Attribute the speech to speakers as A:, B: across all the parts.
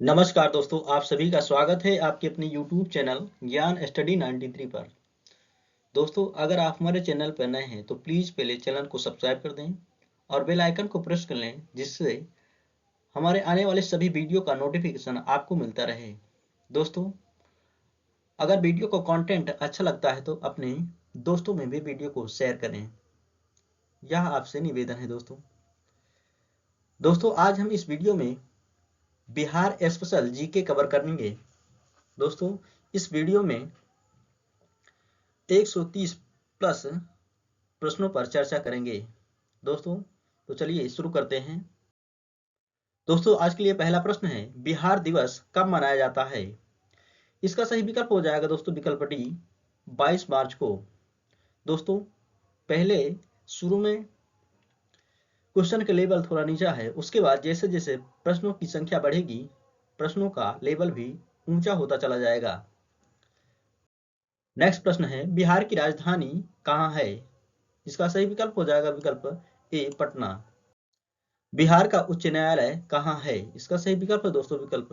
A: नमस्कार दोस्तों, आप सभी का स्वागत है आपके अपने YouTube चैनल ज्ञान स्टडी 93 पर। दोस्तों, अगर आप हमारे चैनल पर नए हैं तो प्लीज़ पहले चैनल को सब्सक्राइब कर दें और बेल आइकन को प्रेस कर लें, जिससे हमारे आने वाले सभी वीडियो का नोटिफिकेशन आपको मिलता रहे। दोस्तों, अगर वीडियो का कंटेंट अच्छा लगता है तो अपने दोस्तों में भी वीडियो को शेयर करें। यह आपसे निवेदन है दोस्तों। आज हम इस वीडियो में बिहार स्पेशल जीके कवर करेंगे। दोस्तों, इस वीडियो में 130 प्लस प्रश्नों पर चर्चा करेंगे। दोस्तों, तो चलिए शुरू करते हैं। दोस्तों, आज के लिए पहला प्रश्न है, बिहार दिवस कब मनाया जाता है? इसका सही विकल्प हो जाएगा दोस्तों विकल्प डी, 22 मार्च को। दोस्तों, पहले शुरू में क्वेश्चन का लेवल थोड़ा नीचा है, उसके बाद जैसे जैसे प्रश्नों की संख्या बढ़ेगी, प्रश्नों का लेवल भी ऊंचा होता चला जाएगा। नेक्स्ट प्रश्न है, बिहार की राजधानी कहाँ है? इसका सही विकल्प हो जाएगा विकल्प ए, पटना। बिहार का उच्च न्यायालय कहाँ है? इसका सही विकल्प है दोस्तों विकल्प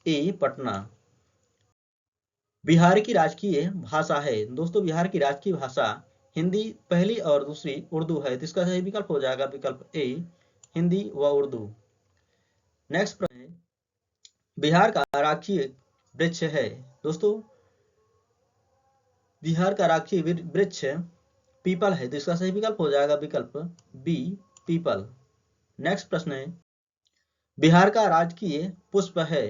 A: ए, पटना। बिहार की राजकीय भाषा है। दोस्तों, बिहार की राजकीय भाषा हिंदी पहली और दूसरी उर्दू है, तो इसका सही विकल्प हो जाएगा विकल्प ए, हिंदी व उर्दू। नेक्स्ट प्रश्न है, बिहार का राजकीय वृक्ष है। दोस्तों, बिहार का राजकीय वृक्ष पीपल है, तो इसका सही विकल्प हो जाएगा विकल्प बी, पीपल। नेक्स्ट प्रश्न है, बिहार का राजकीय पुष्प है।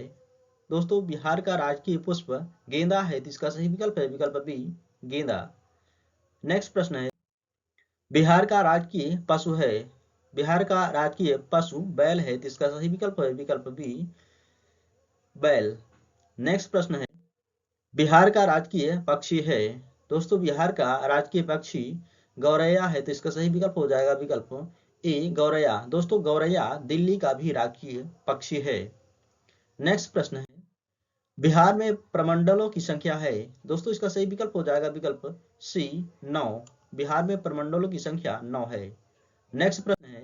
A: दोस्तों, बिहार का राजकीय पुष्प गेंदा है, तो इसका सही विकल्प है विकल्प बी, गेंदा। नेक्स्ट प्रश्न है, बिहार का राजकीय पशु है। बिहार का राजकीय पशु बैल है, तो इसका सही विकल्प है विकल्प बी, बैल। नेक्स्ट प्रश्न है, बिहार का राजकीय पक्षी है। दोस्तों, बिहार का राजकीय पक्षी गौरैया है, तो इसका सही विकल्प हो जाएगा विकल्प ए, गौरैया। दोस्तों, गौरैया दिल्ली का भी राजकीय पक्षी है। नेक्स्ट प्रश्न है, बिहार में प्रमंडलों की संख्या है। दोस्तों, इसका सही विकल्प हो जाएगा विकल्प सी, 9। बिहार में प्रमंडलों की संख्या 9 है। नेक्स्ट प्रश्न है,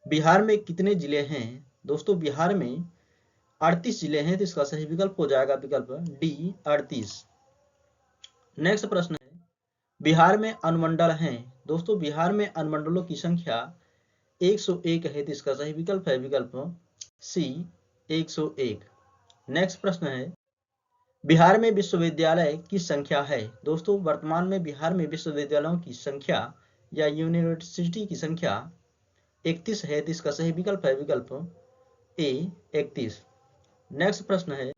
A: बिहार में कितने जिले हैं? दोस्तों, बिहार में 38 जिले हैं, तो इसका सही विकल्प हो जाएगा विकल्प डी, 38। नेक्स्ट प्रश्न है, बिहार में अनुमंडल हैं। दोस्तों, बिहार में अनुमंडलों की संख्या 101 है, तो इसका सही विकल्प है विकल्प सी, 101। नेक्स्ट प्रश्न है, बिहार में विश्वविद्यालय की संख्या है। दोस्तों, वर्तमान में बिहार में विश्वविद्यालयों की संख्या या यूनिवर्सिटी की संख्या 31 है, तो इसका सही विकल्प है विकल्प ए, 31। नेक्स्ट प्रश्न है,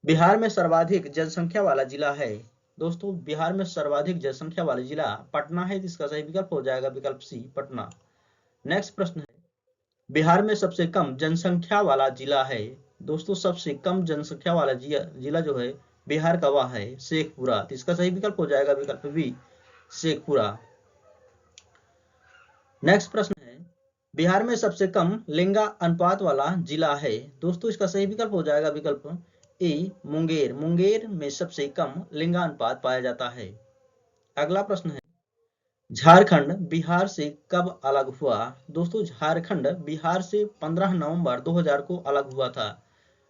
A: बिहार में सर्वाधिक जनसंख्या वाला जिला है। दोस्तों, बिहार में सर्वाधिक जनसंख्या वाला जिला पटना है, तो इसका सही विकल्प हो जाएगा विकल्प सी, पटना। नेक्स्ट प्रश्न है, बिहार में सबसे कम जनसंख्या वाला जिला है। दोस्तों, सबसे कम जनसंख्या वाला जिला जो है बिहार का वह है शेखपुरा, तो इसका सही विकल्प हो जाएगा विकल्प बी, शेखपुरा। नेक्स्ट प्रश्न है, बिहार में सबसे कम लिंगा अनुपात वाला जिला है। दोस्तों, इसका सही विकल्प हो जाएगा विकल्प ए, मुंगेर। मुंगेर में सबसे कम लिंगा अनुपात पाया जाता है। अगला प्रश्न है, झारखंड बिहार से कब अलग हुआ? दोस्तों, झारखंड बिहार से 15 नवंबर 2000 को अलग हुआ था।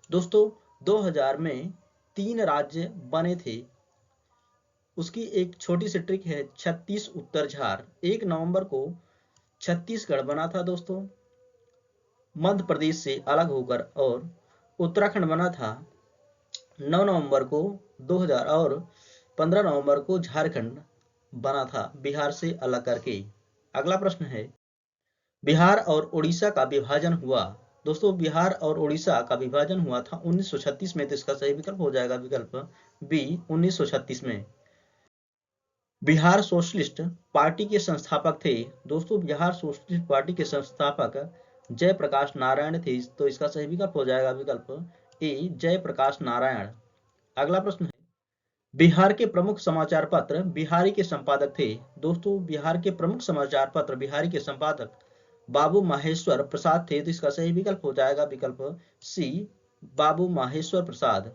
A: दोस्तों, 2000 में 3 राज्य बने थे। उसकी एक छोटी सी ट्रिक है, 36 उत्तर झार। 1 नवंबर को छत्तीसगढ़ बना था दोस्तों, मध्य प्रदेश से अलग होकर, और उत्तराखंड बना था 9 नवंबर को 2000, और 15 नवंबर को झारखंड बना था बिहार से अलग करके। अगला प्रश्न है, बिहार और उड़ीसा का विभाजन हुआ। दोस्तों, बिहार और उड़ीसा का विभाजन हुआ था 1936 में, तो इसका सही विकल्प हो जाएगा विकल्प बी, 1936 में। बिहार सोशलिस्ट पार्टी के संस्थापक थे। दोस्तों, बिहार सोशलिस्ट पार्टी के संस्थापक जयप्रकाश नारायण थे, तो इसका सही विकल्प हो जाएगा विकल्प ए, जयप्रकाश नारायण। अगला प्रश्न है, बिहार के प्रमुख समाचार पत्र बिहारी के संपादक थे। दोस्तों, बिहार के प्रमुख समाचार पत्र बिहारी के संपादक बाबू माहेश्वर प्रसाद थे, तो इसका सही विकल्प हो जाएगा विकल्प सी, बाबू माहेश्वर प्रसाद।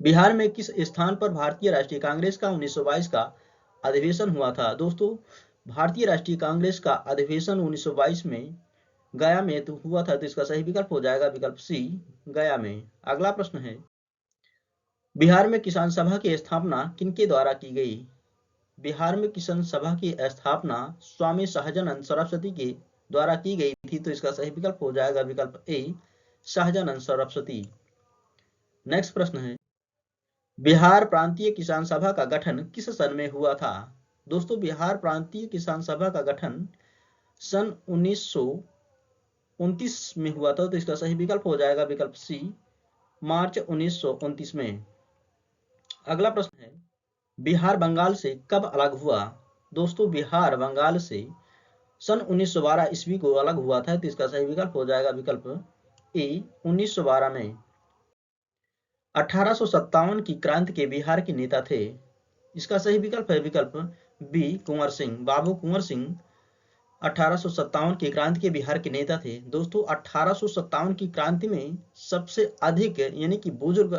A: बिहार में किस स्थान पर भारतीय राष्ट्रीय कांग्रेस का 1922 का अधिवेशन हुआ था? दोस्तों, भारतीय राष्ट्रीय कांग्रेस का अधिवेशन 1922 में गया में तो हुआ था, तो इसका सही विकल्प हो जाएगा विकल्प सी, गया में। अगला प्रश्न है, बिहार में किसान सभा की स्थापना किनके द्वारा की गई? बिहार में किसान सभा की स्थापना स्वामी सहजानंद सरस्वती के द्वारा की गई थी, तो इसका सही विकल्प हो जाएगा विकल्प ए, सहजानंद सरस्वती। नेक्स्ट प्रश्न है, बिहार प्रांतीय किसान सभा का गठन किस सन में हुआ था? दोस्तों, बिहार प्रांतीय किसान सभा का गठन सन 1929 में हुआ था, तो इसका सही विकल्प हो जाएगा विकल्प सी, मार्च 1929 में। अगला प्रश्न है, बिहार बंगाल से कब अलग हुआ? दोस्तों, बिहार बंगाल से सन 1912 ईस्वी को अलग हुआ था, तो इसका सही विकल्प हो जाएगा विकल्प ए, 1912 में। 1857 की क्रांति के बिहार के नेता थे, इसका सही विकल्प है विकल्प बी, कुंवर सिंह, बाबू कुंवर सिंह 1857 की क्रांति के बिहार के नेता थे। दोस्तों, 1857 की क्रांति में सबसे अधिक यानी कि बुजुर्ग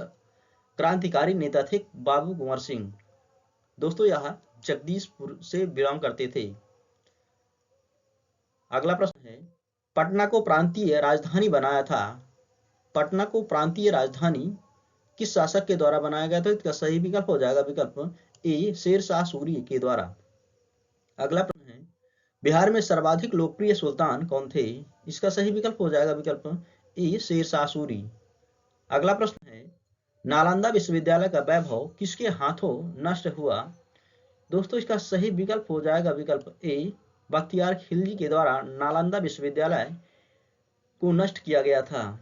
A: क्रांतिकारी नेता थे बाबू कुंवर सिंह। दोस्तों, यह जगदीशपुर से बिलोंग करते थे। अगला प्रश्न है, पटना को प्रांतीय राजधानी बनाया था। पटना को प्रांतीय राजधानी किस शासक के द्वारा बनाया गया था? इसका सही विकल्प हो जाएगा विकल्प ए, शेर शाह सूरी के द्वारा। अगला प्रश्न है, बिहार में सर्वाधिक लोकप्रिय सुल्तान कौन थे? इसका सही विकल्प हो जाएगा विकल्प ए, शेर शाह सूरी। अगला प्रश्न है, नालंदा विश्वविद्यालय का वैभव किसके हाथों नष्ट हुआ? दोस्तों, इसका सही विकल्प हो जाएगा विकल्प ए, बख्तियार खिलजी के द्वारा नालंदा विश्वविद्यालय को नष्ट किया गया था।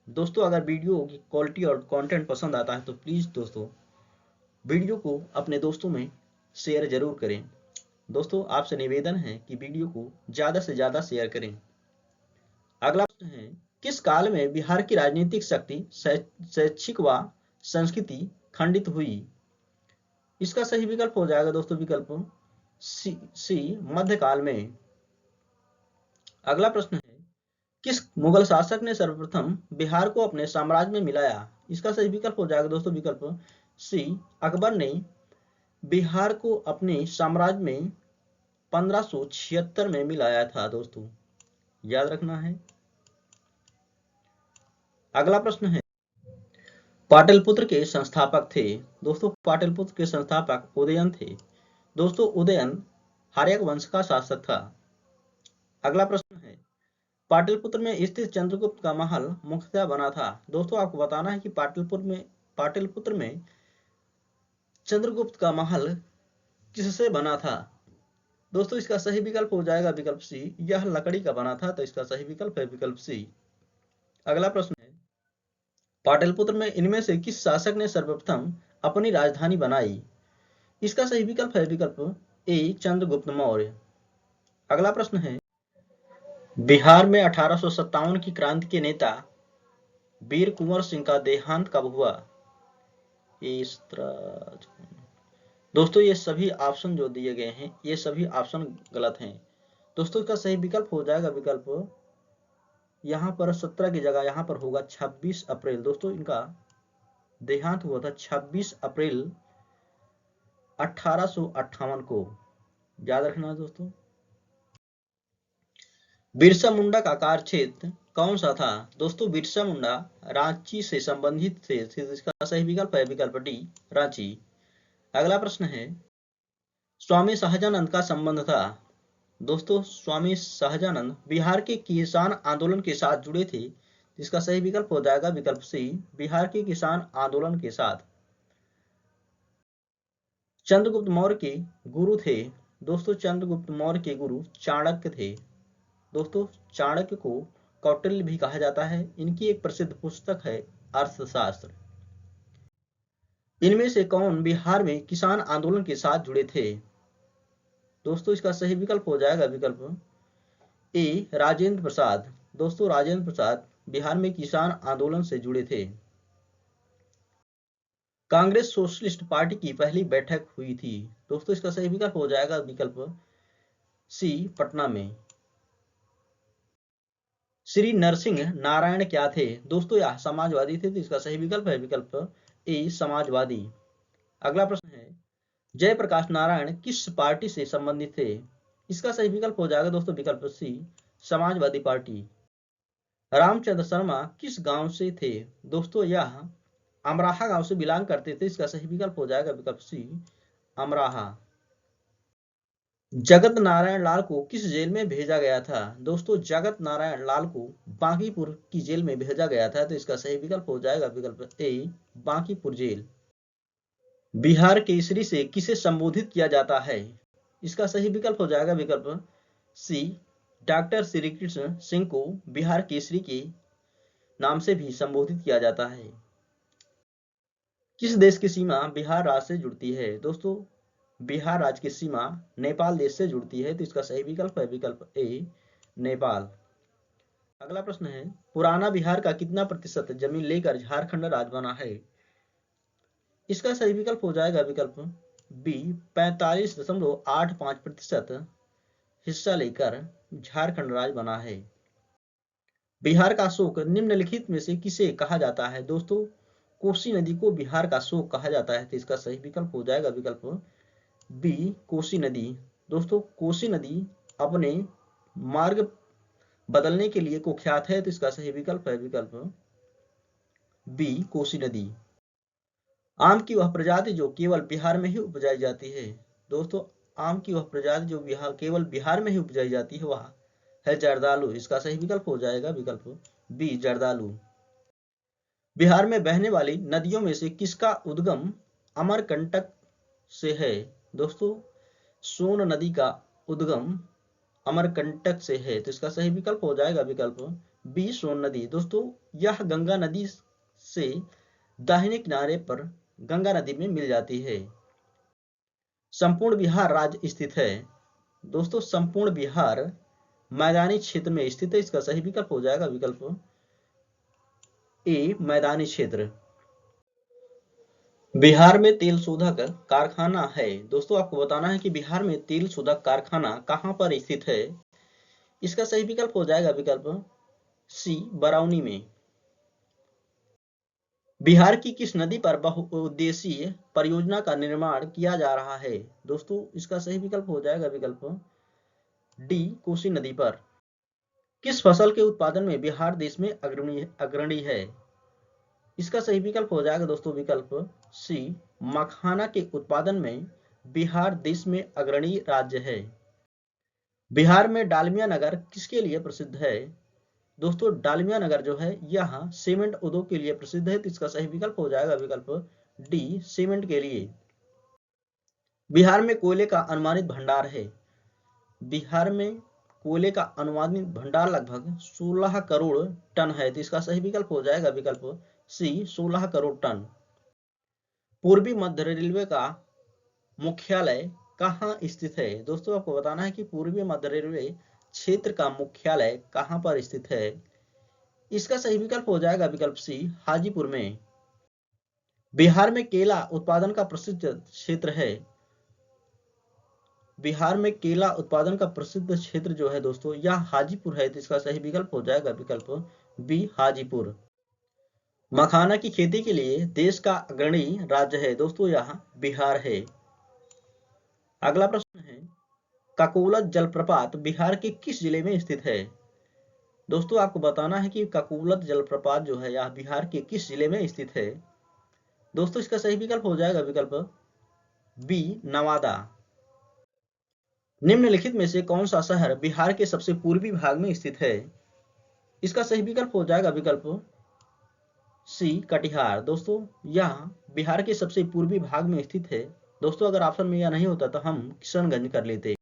A: दोस्तों, अगर वीडियो की क्वालिटी और कंटेंट पसंद आता है तो प्लीज दोस्तों वीडियो को अपने दोस्तों में शेयर जरूर करें। दोस्तों, आपसे निवेदन है कि वीडियो को ज्यादा से ज्यादा शेयर करें। अगला प्रश्न है, किस काल में बिहार की राजनीतिक शक्ति, शैक्षिक व संस्कृति खंडित हुई? इसका सही विकल्प हो जाएगा दोस्तों विकल्प सी, मध्यकाल में। अगला प्रश्न है, किस मुगल शासक ने सर्वप्रथम बिहार को अपने साम्राज्य में मिलाया? इसका सही विकल्प हो जाएगा दोस्तों विकल्प सी, अकबर ने बिहार को अपने साम्राज्य में 1576 में मिलाया था। दोस्तों, याद रखना है। अगला प्रश्न है, पाटलिपुत्र के संस्थापक थे। दोस्तों, पाटलिपुत्र के संस्थापक उदयन थे। दोस्तों, उदयन हर्यक वंश का शासक था। अगला प्रश्न है, पाटलिपुत्र में स्थित चंद्रगुप्त का महल मुख्यतः बना था। दोस्तों, आपको बताना है कि पाटलिपुत्र में चंद्रगुप्त का महल किससे बना था? दोस्तों, इसका सही विकल्प हो जाएगा विकल्प सी, यह लकड़ी का बना था, तो इसका सही विकल्प है विकल्प सी। अगला प्रश्न है, पाटलिपुत्र में इनमें से किस शासक ने सर्वप्रथम अपनी राजधानी बनाई? इसका सही विकल्प है विकल्प ए, चंद्रगुप्त मौर्य। अगला प्रश्न है, बिहार में 1857 की क्रांति के नेता वीर कुंवर सिंह का देहांत कब हुआ? दोस्तों, ये सभी ऑप्शन जो दिए गए हैं ये सभी ऑप्शन गलत हैं। दोस्तों, इसका सही विकल्प हो जाएगा विकल्प यहाँ पर 17 की जगह यहाँ पर होगा 26 अप्रैल। दोस्तों, इनका देहांत हुआ था 26 अप्रैल 1858 को। याद रखना दोस्तों। बिरसा मुंडा का कार्यक्षेत्र कौन सा था? दोस्तों, बिरसा मुंडा रांची से संबंधित थे, इसका सही विकल्प है विकल्प डी, रांची। अगला प्रश्न है, स्वामी सहजानंद का संबंध था। दोस्तों, स्वामी सहजानंद बिहार के किसान आंदोलन के साथ जुड़े थे, इसका सही विकल्प हो जाएगा विकल्प सी, बिहार के किसान आंदोलन के साथ। चंद्रगुप्त मौर्य के गुरु थे। दोस्तों, चंद्रगुप्त मौर्य के गुरु चाणक्य थे। दोस्तों, चाणक्य को कौटिल्य भी कहा जाता है। इनकी एक प्रसिद्ध पुस्तक है अर्थशास्त्र। इनमें से कौन बिहार में किसान आंदोलन के साथ जुड़े थे? दोस्तों, इसका सही विकल्प हो जाएगा विकल्प ए, राजेंद्र प्रसाद। दोस्तों, राजेंद्र प्रसाद बिहार में किसान आंदोलन से जुड़े थे। कांग्रेस सोशलिस्ट पार्टी की पहली बैठक हुई थी। दोस्तों, इसका सही विकल्प हो जाएगा विकल्प सी, पटना में। श्री नरसिंह नारायण क्या थे? दोस्तों, यह समाजवादी थे, तो इसका सही विकल्प है विकल्प ए, समाजवादी। अगला प्रश्न है, जयप्रकाश नारायण किस पार्टी से संबंधित थे? इसका सही विकल्प हो जाएगा दोस्तों विकल्प सी, समाजवादी पार्टी। रामचंद्र शर्मा किस गांव से थे? दोस्तों यह अमराहा गांव से बिलोंग करते थे। इसका सही विकल्प हो जाएगा विकल्प सी, अमराहा। जगत नारायण लाल को किस जेल में भेजा गया था? दोस्तों जगत नारायण लाल को बांकीपुर की जेल में भेजा गया था। तो इसका सही विकल्प हो जाएगा विकल्प ए, बांकीपुर जेल। बिहार केसरी से किसे संबोधित किया जाता है? इसका सही विकल्प हो जाएगा विकल्प सी, डॉक्टर श्री कृष्ण सिंह को बिहार केसरी के नाम से भी संबोधित किया जाता है। किस देश की सीमा बिहार राज्य से जुड़ती है? दोस्तों बिहार राज्य की सीमा नेपाल देश से जुड़ती है। तो इसका सही विकल्प है विकल्प ए, नेपाल। अगला प्रश्न है, पुराना बिहार का कितना प्रतिशत जमीन लेकर झारखंड राज्य बना है? इसका सही विकल्प हो जाएगा विकल्प बी, 45.85% हिस्सा लेकर झारखंड राज्य बना है। बिहार का शोक निम्नलिखित में से किसे कहा जाता है? दोस्तों कोसी नदी को बिहार का शोक कहा जाता है। तो इसका सही विकल्प हो जाएगा विकल्प बी, कोसी नदी। दोस्तों कोसी नदी अपने मार्ग बदलने के लिए कुख्यात है। तो इसका सही विकल्प है विकल्प बी, कोसी नदी। आम की वह प्रजाति जो केवल बिहार में ही उपजाई जाती है? दोस्तों आम की वह प्रजाति जो केवल बिहार में ही उपजाई जाती है वह है जर्दालू। इसका सही विकल्प हो जाएगा विकल्प बी, जर्दालू। बिहार में बहने वाली नदियों में से किसका उद्गम अमरकंटक से है? दोस्तों सोन नदी का उद्गम अमरकंटक से है। तो इसका सही विकल्प हो जाएगा विकल्प बी, सोन नदी। दोस्तों यह गंगा नदी से दाहिने किनारे पर गंगा नदी में मिल जाती है। संपूर्ण बिहार राज्य स्थित है? दोस्तों संपूर्ण बिहार मैदानी क्षेत्र में स्थित है। इसका सही विकल्प हो जाएगा विकल्प ए, मैदानी क्षेत्र। बिहार में तेल शोधक कारखाना है। दोस्तों आपको बताना है कि बिहार में तेल शोधक कारखाना कहां पर स्थित है? इसका सही विकल्प हो जाएगा विकल्प सी, बरौनी में। बिहार की किस नदी पर बहुउद्देशीय परियोजना का निर्माण किया जा रहा है? दोस्तों इसका सही विकल्प हो जाएगा विकल्प डी, कोसी नदी पर। किस फसल के उत्पादन में बिहार देश में अग्रणी है? इसका सही विकल्प हो जाएगा दोस्तों विकल्प सी, मखाना के उत्पादन में बिहार देश में अग्रणी राज्य है। बिहार में डालमिया नगर किसके लिए प्रसिद्ध है? दोस्तों डालमिया नगर जो है यह सीमेंट उद्योग के लिए प्रसिद्ध है। तो इसका सही विकल्प हो जाएगा विकल्प डी, सीमेंट के लिए। बिहार में कोयले का अनुमानित भंडार है। बिहार में कोयले का अनुमानित भंडार लगभग 16 करोड़ टन है। तो इसका सही विकल्प हो जाएगा विकल्प सी, 16 करोड़ टन। पूर्वी मध्य रेलवे का मुख्यालय कहाँ स्थित है? दोस्तों आपको बताना है कि पूर्वी मध्य रेलवे क्षेत्र का मुख्यालय कहां पर स्थित है? इसका सही विकल्प हो जाएगा विकल्प सी, हाजीपुर में। बिहार में केला उत्पादन का प्रसिद्ध क्षेत्र है। बिहार में केला उत्पादन का प्रसिद्ध क्षेत्र जो है दोस्तों यह हाजीपुर है। तो इसका सही विकल्प हो जाएगा विकल्प बी, हाजीपुर। मखाना की खेती के लिए देश का अग्रणी राज्य है। दोस्तों यह बिहार है। अगला प्रश्न है, ककोलत जलप्रपात बिहार के किस जिले में स्थित है? दोस्तों आपको बताना है कि ककोलत जलप्रपात जो है यह बिहार के किस जिले में स्थित है? दोस्तों इसका सही विकल्प हो जाएगा विकल्प बी, नवादा। निम्नलिखित में से कौन सा शहर बिहार के सबसे पूर्वी भाग में स्थित है? इसका सही विकल्प हो जाएगा विकल्प सी, कटिहार। दोस्तों यह बिहार के सबसे पूर्वी भाग में स्थित है। दोस्तों अगर ऑप्शन में यह नहीं होता तो हम किशनगंज कर लेते।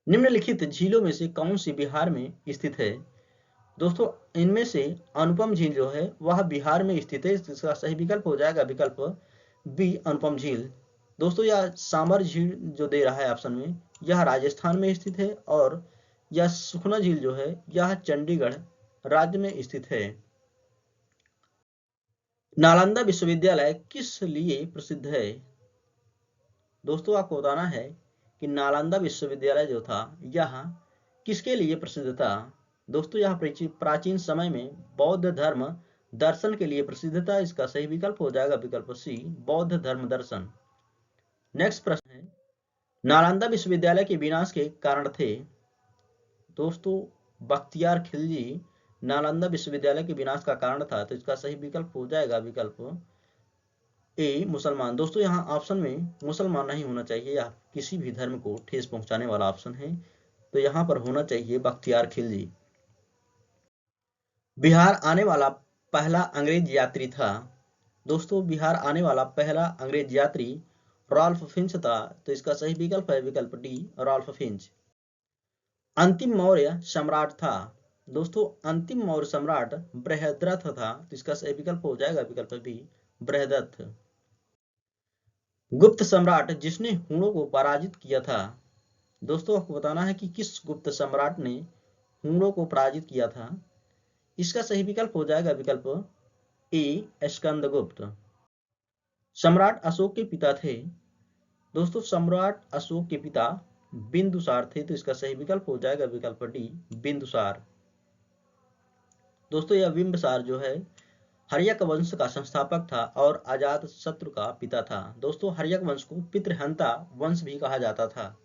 A: निम्नलिखित झीलों में से कौन सी बिहार में स्थित है? दोस्तों इनमें से अनुपम झील जो है वह बिहार में स्थित है। इसका सही विकल्प हो जाएगा विकल्प बी, अनुपम झील। दोस्तों यह सांबर झील जो दे रहा है ऑप्शन में यह राजस्थान में स्थित है और यह सुखना झील जो है यह चंडीगढ़ राज्य में स्थित है। नालंदा विश्वविद्यालय किस लिए प्रसिद्ध है? दोस्तों आपको बताना है कि नालंदा विश्वविद्यालय जो था यह किसके लिए प्रसिद्ध था? दोस्तों यह प्राचीन समय में बौद्ध धर्म दर्शन के लिए प्रसिद्ध था। इसका सही विकल्प हो जाएगा विकल्प सी, बौद्ध धर्म दर्शन। नेक्स्ट प्रश्न है, नालंदा विश्वविद्यालय के विनाश के कारण थे। दोस्तों बख्तियार खिलजी नालंदा विश्वविद्यालय के विनाश का कारण था, तो इसका सही विकल्प हो जाएगा विकल्प ए मुसलमान। दोस्तों यहाँ ऑप्शन में मुसलमान नहीं होना चाहिए, या किसी भी धर्म को ठेस पहुंचाने वाला ऑप्शन है, तो यहाँ पर होना चाहिए बख्तियार खिलजी। बिहार आने वाला पहला अंग्रेज यात्री था। दोस्तों बिहार आने वाला पहला अंग्रेज यात्री रॉल्फ फिंच था, तो इसका सही विकल्प है विकल्प डी रॉल्फ फिंच। अंतिम मौर्य सम्राट था। दोस्तों अंतिम मौर्य सम्राट बृहद्रथ था, तो इसका सही विकल्प हो जाएगा विकल्प बी बृहदत्त। गुप्त सम्राट जिसने हूणों को पराजित किया था। दोस्तों आपको बताना है कि किस गुप्त सम्राट ने हूणों को पराजित किया था। इसका सही विकल्प हो जाएगा विकल्प ए स्कंदगुप्त। सम्राट अशोक के पिता थे। दोस्तों सम्राट अशोक के पिता बिंदुसार थे, तो इसका सही विकल्प हो जाएगा विकल्प डी बिंदुसार। दोस्तों यह बिंबिसार जो है हर्यक वंश का संस्थापक था और अजात शत्रु का पिता था। दोस्तों हर्यक वंश को पितृहंता वंश भी कहा जाता था।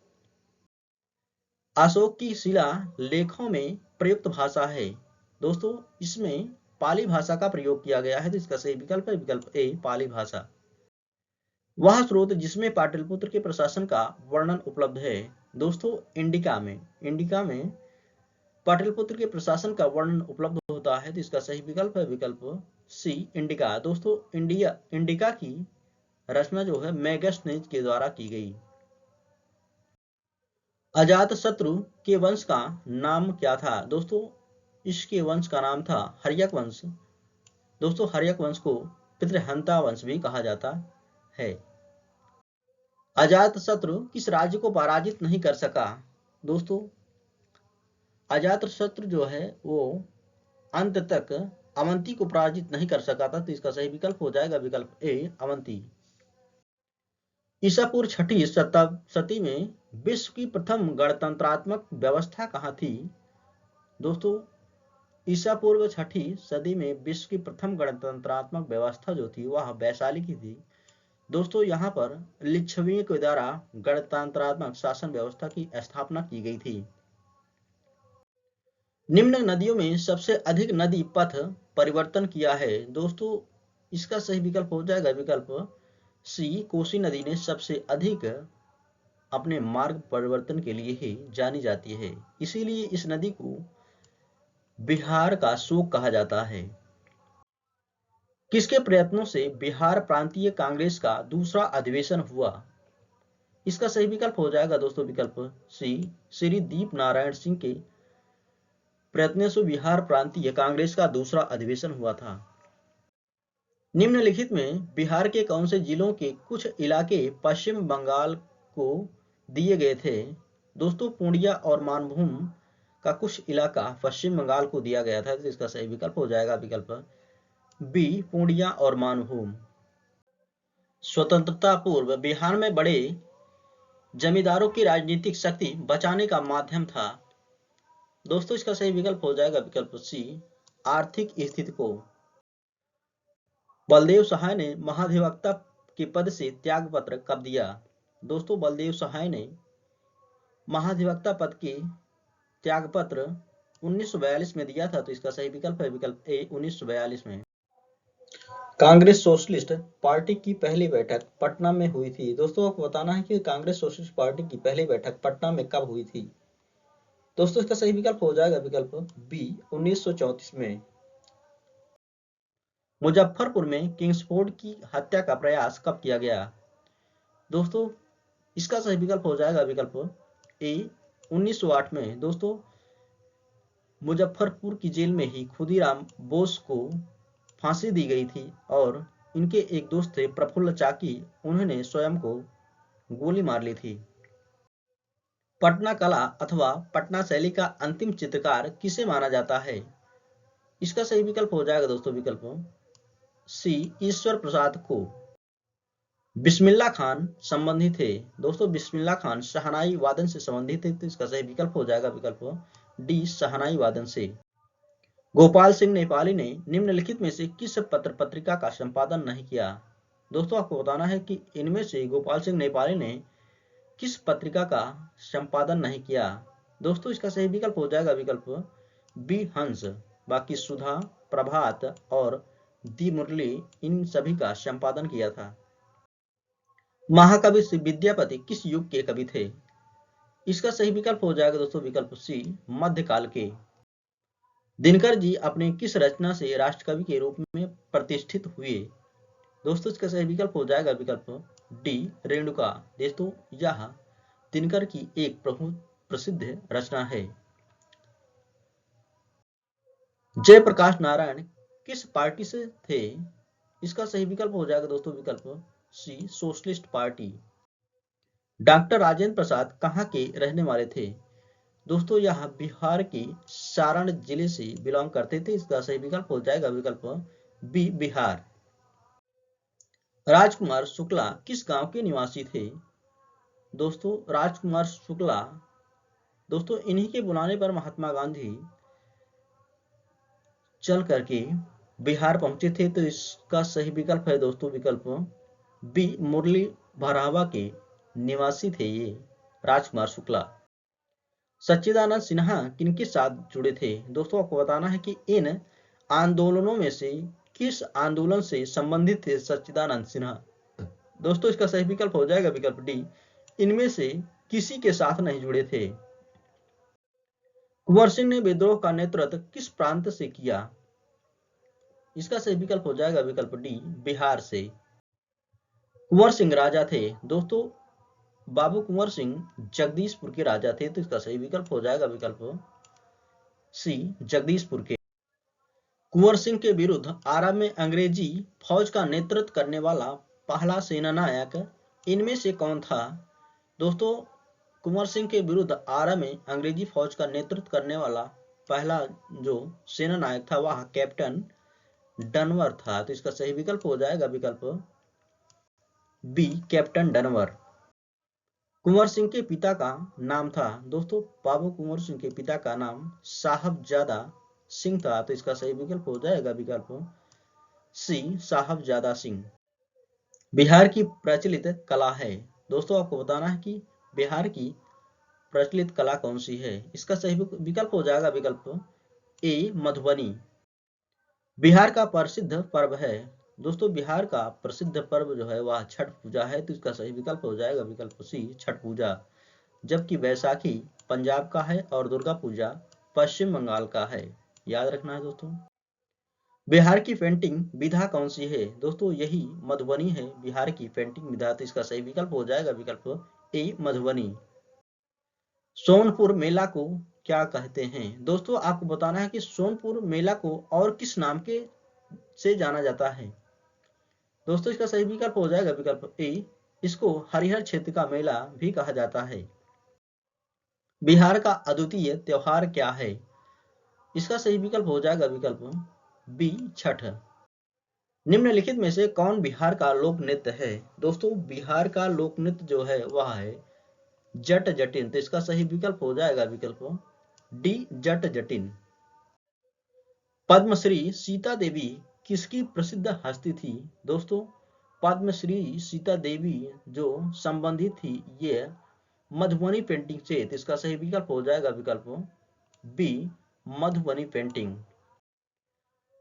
A: अशोक की शिला लेखों में प्रयुक्त भाषा है। दोस्तों इसमें पाली भाषा का प्रयोग किया गया है, तो इसका सही विकल्प है विकल्प ए पाली भाषा। वह स्रोत जिसमें पाटलिपुत्र के प्रशासन का वर्णन उपलब्ध है। दोस्तों इंडिका में पाटलिपुत्र के प्रशासन का वर्णन उपलब्ध होता है, तो इसका सही विकल्प है विकल्प सी इंडिका। दोस्तों इंडिका की रचना जो है मेगस्थनीज के द्वारा की गई। अजात शत्रु के वंश का नाम क्या था। दोस्तों इसके वंश का नाम था हर्यक वंश। दोस्तों हर्यक वंश को पितृहंता वंश भी कहा जाता है। अजात शत्रु किस राज्य को पराजित नहीं कर सका। दोस्तों अजात शत्रु जो है वो अंत तक अवंती को पराजित नहीं कर सका था, तो इसका सही विकल्प हो जाएगा विकल्प ए अवंती। ईसा पूर्व छठी शताब्दी में विश्व की प्रथम गणतंत्रात्मक व्यवस्था कहाँ थी। दोस्तों ईसा पूर्व छठी सदी में विश्व की प्रथम गणतंत्रात्मक व्यवस्था जो थी वह वैशाली की थी। दोस्तों यहाँ पर लिच्छवियों के द्वारा गणतंत्रात्मक शासन व्यवस्था की स्थापना की गई थी। निम्न नदियों में सबसे अधिक नदी पथ परिवर्तन किया है। दोस्तों इसका सही विकल्प हो जाएगा विकल्प सी कोसी नदी ने सबसे अधिक अपने मार्ग परिवर्तन के लिए ही जानी जाती है, इसीलिए इस नदी को बिहार का शोक कहा जाता है। किसके प्रयत्नों से बिहार प्रांतीय कांग्रेस का दूसरा अधिवेशन हुआ। इसका सही विकल्प हो जाएगा दोस्तों विकल्प सी श्री दीप नारायण सिंह के प्रयत्नों से बिहार प्रांतीय कांग्रेस का दूसरा अधिवेशन हुआ था। निम्नलिखित में बिहार के कौन से जिलों के कुछ इलाके पश्चिम बंगाल को दिए गए थे। दोस्तों पूर्णिया और मानभूम का कुछ इलाका पश्चिम बंगाल को दिया गया था, तो इसका सही विकल्प हो जाएगा विकल्प बी पूर्णिया और मानभूम। स्वतंत्रता पूर्व बिहार में बड़े जमींदारों की राजनीतिक शक्ति बचाने का माध्यम था। दोस्तों इसका सही विकल्प हो जाएगा विकल्प सी आर्थिक स्थिति को। बलदेव सहाय ने महाधिवक्ता के पद से त्यागपत्र कब दिया। दोस्तों बलदेव सहाय ने महाधिवक्ता पद के त्यागपत्र 1942 में दिया था, तो इसका सही विकल्प है विकल्प ए 1942 में। कांग्रेस सोशलिस्ट पार्टी की पहली बैठक पटना में हुई थी। दोस्तों आपको बताना है कि कांग्रेस सोशलिस्ट पार्टी की पहली बैठक पटना में कब हुई थी। दोस्तों इसका सही विकल्प हो जाएगा विकल्प बी 1934 में। मुजफ्फरपुर में किंग्सफोर्ड की हत्या का प्रयास कब किया गया। दोस्तों इसका सही विकल्प हो जाएगा विकल्प ए 1908 में। दोस्तों मुजफ्फरपुर की जेल में ही खुदीराम बोस को फांसी दी गई थी और इनके एक दोस्त थे प्रफुल्ल चाकी, उन्होंने स्वयं को गोली मार ली थी। पटना कला अथवा पटना शैली का अंतिम चित्रकार किसे माना जाता है। इसका सही विकल्प हो जाएगा दोस्तों विकल्प सी ईश्वर प्रसाद को। बिस्मिल्लाह खान संबंधी थे। दोस्तों बिस्मिल्लाह खान शहनाई वादन से संबंधित थे, तो इसका सही विकल्प हो जाएगा विकल्प डी शहनाई वादन से। गोपाल सिंह नेपाली ने निम्नलिखित में से किस पत्र पत्रिका का संपादन नहीं किया। दोस्तों आपको बताना है कि इनमें से गोपाल सिंह नेपाली ने किस पत्रिका का संपादन नहीं किया। दोस्तों इसका सही विकल्प हो जाएगा विकल्प बी हंस। बाकी सुधा, प्रभात और दी मुरली इन सभी का संपादन किया था। महाकवि श्री विद्यापति किस युग के कवि थे? इसका सही विकल्प हो जाएगा दोस्तों विकल्प सी, मध्यकाल के। दिनकर जी अपने किस रचना से राष्ट्रकवि के रूप में प्रतिष्ठित हुए? दोस्तों इसका सही विकल्प हो जाएगा विकल्प डी, रेणुका। दोस्तों यह दिनकर की एक बहुत प्रसिद्ध रचना है। जयप्रकाश नारायण किस पार्टी से थे? इसका सही विकल्प हो जाएगा दोस्तों विकल्प सी, socialist party. Doctor Rajendra Prasad कहाँ के रहने वाले थे? दोस्तों यह बिहार के सारण जिले से बिलोंग करते थे। इसका सही विकल्प हो जाएगा विकल्प बी, बिहार। राजकुमार शुक्ला किस गांव के निवासी थे? दोस्तों राजकुमार शुक्ला, दोस्तों इन्हीं के बुलाने पर महात्मा गांधी चल करके बिहार पहुंचे थे। तो इसका सही विकल्प है दोस्तों विकल्प बी, मुरली भरावा के निवासी थे ये राजकुमार शुक्ला। सच्चिदानंद सिन्हा किनके साथ जुड़े थे? दोस्तों आपको बताना है कि इन आंदोलनों में से किस आंदोलन से संबंधित थे सच्चिदानंद सिन्हा? दोस्तों इसका सही विकल्प हो जाएगा विकल्प डी, इनमें से किसी के साथ नहीं जुड़े थे। कुंवर सिंह ने विद्रोह का नेतृत्व किस प्रांत से किया? इसका सही विकल्प हो जाएगा विकल्प डी, बिहार से। कुंवर सिंह राजा थे। दोस्तों बाबू कुंवर सिंह जगदीशपुर के राजा थे। तो इसका सही विकल्प हो जाएगा विकल्प सी, जगदीशपुर के। कुंवर सिंह के विरुद्ध आरा में अंग्रेजी फौज का नेतृत्व करने वाला पहला सेनानायक इनमें से कौन था? दोस्तों कुंवर सिंह के विरुद्ध आरा में अंग्रेजी फौज का नेतृत्व करने वाला पहला जो सेनानायक था वह कैप्टन डनवर था। तो इसका सही विकल्प हो जाएगा विकल्प बी, कैप्टन डनवर। कुंवर सिंह के पिता का नाम था? दोस्तों बाबू कुंवर सिंह के पिता का नाम साहबजादा सिंह था। तो इसका सही विकल्प हो जाएगा विकल्प सी, साहबजादा सिंह। बिहार की प्रचलित कला है। दोस्तों आपको बताना है कि बिहार की प्रचलित कला कौन सी है? इसका सही विकल्प हो जाएगा विकल्प ए, मधुबनी। बिहार का प्रसिद्ध पर्व है। दोस्तों बिहार का प्रसिद्ध पर्व जो है वह छठ पूजा है। तो इसका सही विकल्प हो जाएगा विकल्प सी, छठ पूजा। जबकि बैसाखी पंजाब का है और दुर्गा पूजा पश्चिम बंगाल का है। याद रखना है दोस्तों। बिहार की पेंटिंग विधा कौन सी है? दोस्तों यही मधुबनी है बिहार की पेंटिंग विधा। तो इसका सही विकल्प हो जाएगा विकल्प ए, मधुबनी। सोनपुर मेला को क्या कहते हैं? दोस्तों आपको बताना है कि सोनपुर मेला को और किस नाम के से जाना जाता है? दोस्तों इसका सही विकल्प हो जाएगा विकल्प ए, इसको हरिहर क्षेत्र का मेला भी कहा जाता है। बिहार का अद्वितीय त्योहार क्या है? इसका सही विकल्प हो जाएगा विकल्प बी, छठ। निम्नलिखित में से कौन बिहार का लोक नृत्य है? दोस्तों बिहार का लोक नृत्य जो है वह है जट जटिन। तो इसका सही विकल्प हो जाएगा विकल्प डी, जट जटिन। पद्मश्री सीता देवी किसकी प्रसिद्ध हस्ती थी? दोस्तों पद्मश्री सीता देवी जो संबंधित थी ये मधुबनी पेंटिंग से। तो इसका सही विकल्प हो जाएगा विकल्प बी, मधुबनी पेंटिंग।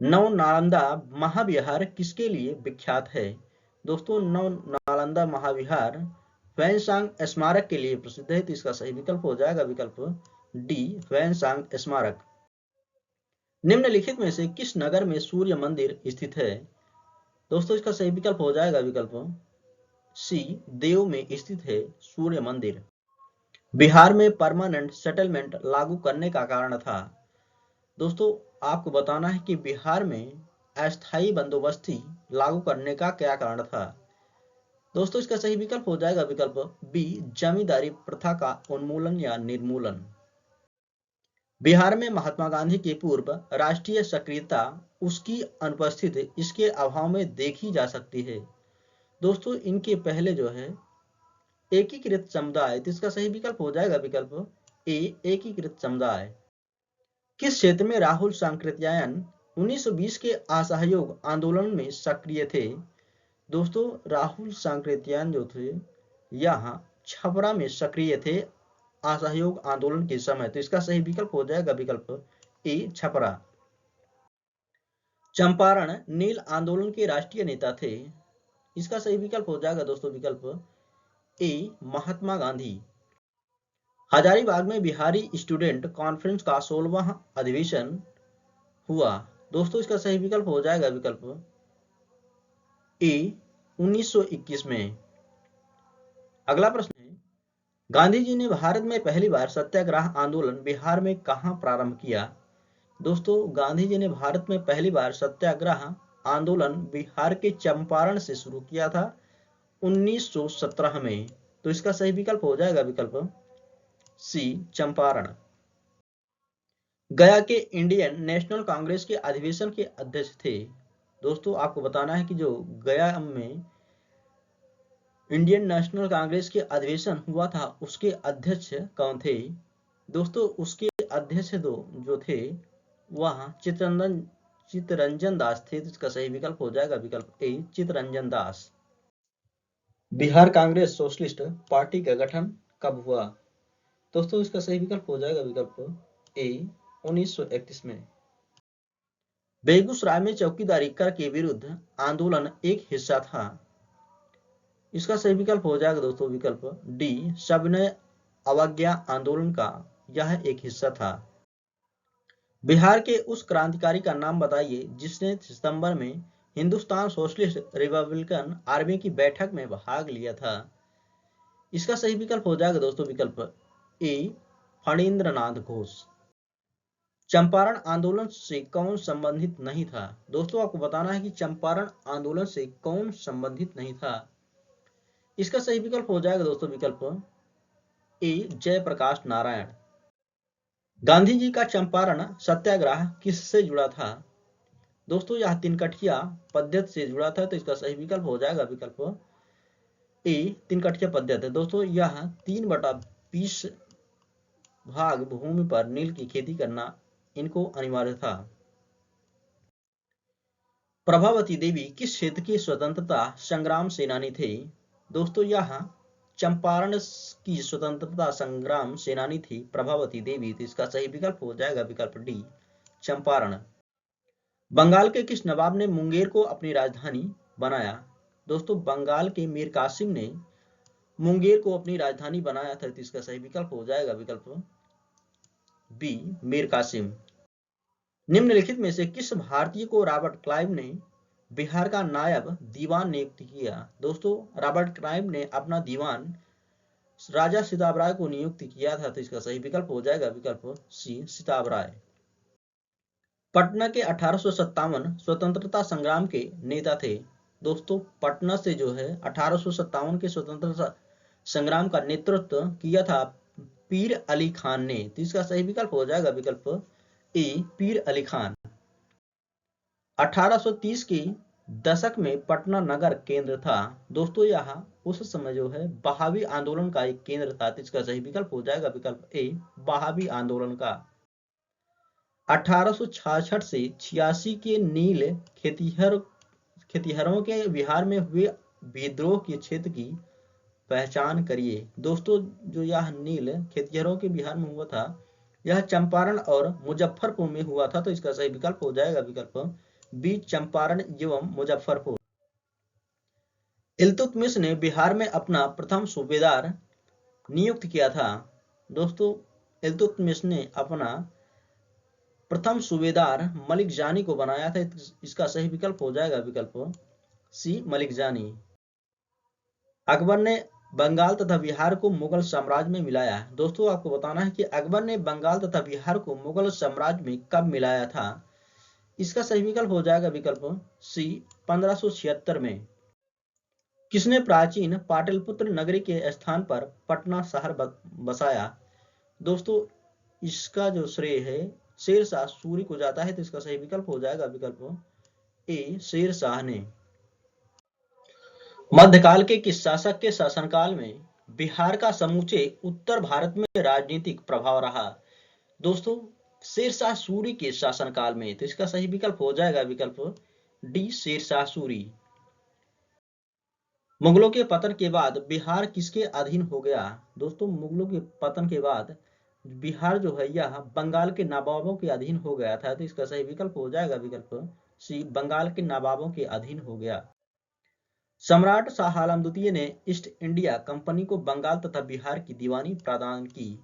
A: नव नालंदा महाविहार किसके लिए विख्यात है? दोस्तों नव नालंदा महाविहार वैनसांग स्मारक के लिए प्रसिद्ध है। तो इसका सही विकल्प हो जाएगा विकल्प डी, वैनसांग स्मारक। निम्नलिखित में से किस नगर में सूर्य मंदिर स्थित है? दोस्तों इसका सही विकल्प हो जाएगा विकल्प सी, देव में स्थित है सूर्य मंदिर। बिहार में परमानेंट सेटलमेंट लागू करने का कारण था? दोस्तों आपको बताना है कि बिहार में अस्थायी बंदोबस्ती लागू करने का क्या कारण था? दोस्तों इसका सही विकल्प हो जाएगा विकल्प बी, जमींदारी प्रथा का उन्मूलन या निर्मूलन। बिहार में महात्मा गांधी के पूर्व राष्ट्रीय सक्रियता उसकी अनुपस्थिति इसके अभाव में देखी जा सकती है। दोस्तों इनके पहले जो है एकीकृत समुदाय। तो इसका सही विकल्प हो जाएगा विकल्प ए, एकीकृत समुदाय। किस क्षेत्र में राहुल सांकृत्यायन 1920 के असहयोग आंदोलन में सक्रिय थे? दोस्तों राहुल सांकृत्यायन जो थे यहाँ छपरा में सक्रिय थे असहयोग आंदोलन के समय। तो इसका सही विकल्प हो जाएगा विकल्प ए छपरा। चंपारण नील आंदोलन के राष्ट्रीय नेता थे। इसका सही विकल्प हो जाएगा दोस्तों विकल्प ए महात्मा गांधी। हजारीबाग में बिहारी स्टूडेंट कॉन्फ्रेंस का 16वां अधिवेशन हुआ। दोस्तों इसका सही विकल्प हो जाएगा विकल्प ए 1921 में। अगला प्रश्न है, गांधी जी ने भारत में पहली बार सत्याग्रह आंदोलन बिहार में कहां प्रारंभ किया? दोस्तों गांधी जी ने भारत में पहली बार सत्याग्रह आंदोलन बिहार के चंपारण से शुरू किया था 1917 में। तो इसका सही विकल्प हो जाएगा विकल्प सी चंपारण। गया के इंडियन नेशनल कांग्रेस के अधिवेशन के अध्यक्ष थे। दोस्तों आपको बताना है कि जो गया में इंडियन नेशनल कांग्रेस के अधिवेशन हुआ था उसके अध्यक्ष कौन थे? दोस्तों उसके अध्यक्ष जो थे वह चित्तरंजन दास थे। इसका सही विकल्प हो जाएगा विकल्प ए चित्तरंजन दास। बिहार कांग्रेस सोशलिस्ट पार्टी का गठन कब हुआ? दोस्तों इसका सही विकल्प हो जाएगा विकल्प ए 1931 में। बेगूसराय में चौकीदारी कर के विरुद्ध आंदोलन एक हिस्सा था। इसका सही विकल्प हो जाएगा दोस्तों विकल्प डी सविनय अवज्ञा आंदोलन का यह एक हिस्सा था। बिहार के उस क्रांतिकारी का नाम बताइए जिसने सितंबर में हिंदुस्तान सोशलिस्ट रिपब्लिकन आर्मी की बैठक में भाग लिया था। इसका सही विकल्प हो जाएगा दोस्तों विकल्प ए फणींद्रनाथ घोष। चंपारण आंदोलन से कौन संबंधित नहीं था? दोस्तों आपको बताना है कि चंपारण आंदोलन से कौन संबंधित नहीं था। इसका सही विकल्प हो जाएगा दोस्तों विकल्प ए जयप्रकाश नारायण। गांधी जी का चंपारण सत्याग्रह किससे जुड़ा था? दोस्तों यह तिनकठिया पद्धति से जुड़ा था। तो इसका सही विकल्प हो जाएगा विकल्प ए तिनकठिया पद्धति। दोस्तों यह 3/20 भाग भूमि पर नील की खेती करना इनको अनिवार्य था। प्रभावती देवी किस क्षेत्र की स्वतंत्रता संग्राम सेनानी थे? दोस्तों यह चंपारण की स्वतंत्रता संग्राम सेनानी थी प्रभावती देवी। तो इसका सही विकल्प हो जाएगा विकल्प डी चंपारण। बंगाल के किस नवाब ने मुंगेर को अपनी राजधानी बनाया? दोस्तों बंगाल के मीर कासिम ने मुंगेर को अपनी राजधानी बनाया था। तो इसका सही विकल्प हो जाएगा विकल्प बी मीर कासिम। निम्नलिखित में से किस भारतीय को रॉबर्ट क्लाइव ने बिहार का नायब दीवान नियुक्त किया? दोस्तों रॉबर्ट क्लाइव ने अपना दीवान राजा सिताब राय को नियुक्त किया था। तो इसका सही विकल्प हो जाएगा विकल्प सी सिताब राय। पटना के 1857 स्वतंत्रता संग्राम के नेता थे। दोस्तों पटना से जो है 1857 के स्वतंत्रता संग्राम का नेतृत्व किया था पीर अली खान ने। तो इसका सही विकल्प हो जाएगा विकल्प ए पीर अली खान। 1830 की दशक में पटना नगर केंद्र था। दोस्तों यह उस समय जो है बहावी आंदोलन का एक केंद्र था। तो इसका सही विकल्प हो जाएगा विकल्प ए बहावी आंदोलन का। 1866 से 86 के नील खेतिहरों के बिहार में हुए विद्रोह के क्षेत्र की पहचान करिए। दोस्तों जो यह नील खेतिहरों के बिहार में हुआ था यह चंपारण और मुजफ्फरपुर में हुआ था। तो इसका सही विकल्प हो जाएगा विकल्प बी चंपारण एवं मुजफ्फरपुर। इल्तुतमिश ने बिहार में अपना प्रथम सूबेदार नियुक्त किया था। दोस्तों इल्तुतमिश ने अपना प्रथम सूबेदार मलिक जानी को बनाया था। इसका सही विकल्प हो जाएगा विकल्प सी मलिक जानी। अकबर ने बंगाल तथा बिहार को मुगल साम्राज्य में मिलाया। दोस्तों आपको बताना है कि अकबर ने बंगाल तथा बिहार को मुगल साम्राज्य में कब मिलाया था? इसका सही विकल्प हो जाएगा विकल्प सी 1576 में। किसने प्राचीन पाटलिपुत्र नगरी के स्थान पर पटना शहर बसाया? दोस्तों इसका जो श्रेय है शेरशाह सूरी को जाता है। तो इसका सही विकल्प हो जाएगा विकल्प ए शेरशाह ने। मध्यकाल के किस शासक के शासनकाल में बिहार का समूचे उत्तर भारत में राजनीतिक प्रभाव रहा? दोस्तों शेरशाह सूरी के शासनकाल में। तो इसका सही विकल्प हो जाएगा विकल्प डी शेरशाह सूरी। मुगलों के पतन के बाद बिहार किसके अधीन हो गया? दोस्तों मुगलों के पतन के बाद बिहार जो है यह बंगाल के नवाबों के अधीन हो गया था, तो इसका सही विकल्प हो जाएगा विकल्प सी, बंगाल के नवाबों के अधीन हो गया। सम्राट शाह आलम द्वितीय ने ईस्ट इंडिया कंपनी को बंगाल तथा बिहार की दीवानी प्रदान की।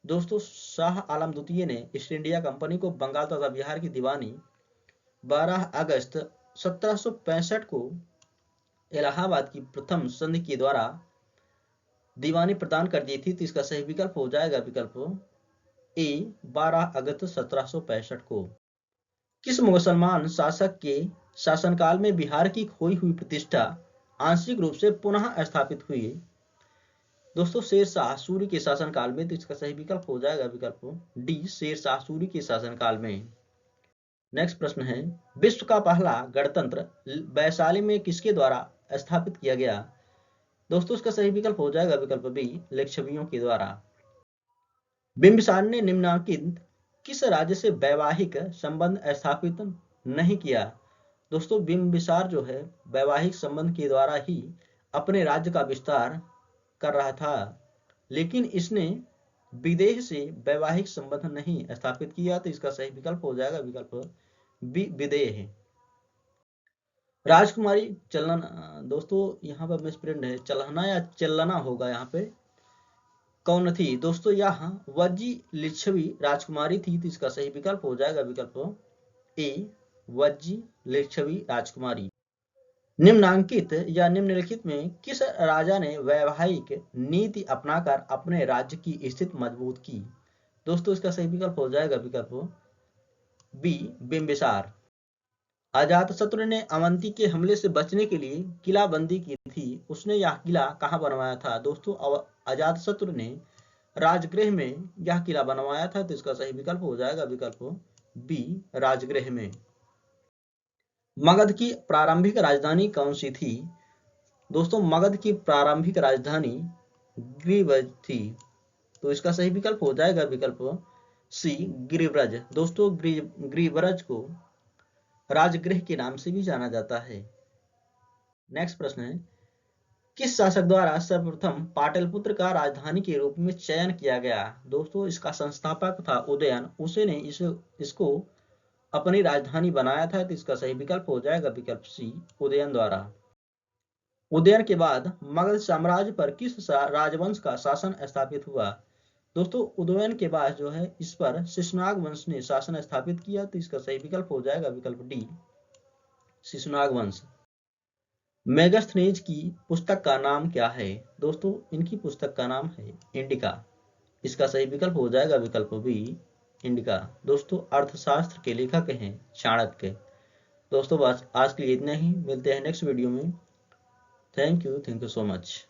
A: दोस्तों, शाह आलम द्वितीय ने ईस्ट इंडिया कंपनी को बंगाल तथा बिहार की दीवानी 12 अगस्त 1765 को इलाहाबाद की प्रथम संधि के द्वारा दीवानी प्रदान कर दी थी, तो इसका सही विकल्प हो जाएगा विकल्प ए, 12 अगस्त 1765 को। किस मुसलमान शासक के शासनकाल में बिहार की खोई हुई प्रतिष्ठा आंशिक रूप से पुनः स्थापित हुई? दोस्तों, शेर शाह सूरी के शासनकाल में, तो इसका सही विकल्प हो जाएगा विकल्प डी, शेर शाह सूरी के शासनकाल में। नेक्स्ट प्रश्न है, विश्व का पहला गणतंत्र वैशाली में किसके द्वारा स्थापित किया गया? दोस्तों, इसका सही विकल्प हो जाएगा विकल्प बी, लिच्छवियों के द्वारा। बिंबिसार ने निम्नलिखित किस राज्य से वैवाहिक संबंध स्थापित नहीं किया? दोस्तों, बिंबिसार जो है वैवाहिक संबंध के द्वारा ही अपने राज्य का विस्तार कर रहा था, लेकिन इसने विदेह से वैवाहिक संबंध नहीं स्थापित किया, तो इसका सही विकल्प हो जाएगा विकल्प बी, विदेह। राजकुमारी चलना, दोस्तों यहाँ पर मिसप्रिंट है, चलना या चलना होगा यहाँ पे, कौन थी? दोस्तों, यहाँ वज्जी लिच्छवी राजकुमारी थी, तो इसका सही विकल्प हो जाएगा विकल्प ए, वज्जी लिच्छवी राजकुमारी। निम्नांकित या निम्नलिखित में किस राजा ने वैवाहिक नीति अपनाकर अपने राज्य की स्थिति मजबूत की? दोस्तों, इसका सही विकल्प हो जाएगा विकल्प बी, बिंबिसार। अजातशत्रु ने अवंती के हमले से बचने के लिए किलाबंदी की थी, उसने यह किला कहाँ बनवाया था? दोस्तों, अजातशत्रु ने राजगृह में यह किला बनवाया था, तो इसका सही विकल्प हो जाएगा विकल्प बी, राजगृह में। मगध की प्रारंभिक राजधानी कौन सी थी? दोस्तों, मगध की प्रारंभिक राजधानी गिरिब्रज थी, तो इसका सही विकल्प हो जाएगा विकल्प सी, गिरिब्रज। दोस्तों, गिरिब्रज को राजगृह के नाम से भी जाना जाता है। नेक्स्ट प्रश्न है, किस शासक द्वारा सर्वप्रथम पाटलिपुत्र का राजधानी के रूप में चयन किया गया? दोस्तों, इसका संस्थापक था उदयन, उसी ने इसको अपनी राजधानी बनाया था, तो इसका सही विकल्प हो जाएगा विकल्प सी, उदयन द्वारा। उदयन के बाद मगध साम्राज्य पर किस राजवंश का शासन स्थापित हुआ? दोस्तों, उदयन के बाद जो है इस पर शिशुनाग वंश ने शासन स्थापित किया, तो इसका सही विकल्प हो जाएगा विकल्प डी, शिशुनाग वंश। मेगास्थनीज की पुस्तक का नाम क्या है? दोस्तों, इनकी पुस्तक का नाम है इंडिका, इसका सही विकल्प हो जाएगा विकल्प बी, इंडिका। दोस्तों, अर्थशास्त्र के लेखक हैं चाणक्य। दोस्तों, बस आज के लिए इतना ही, मिलते हैं नेक्स्ट वीडियो में। Thank you so much.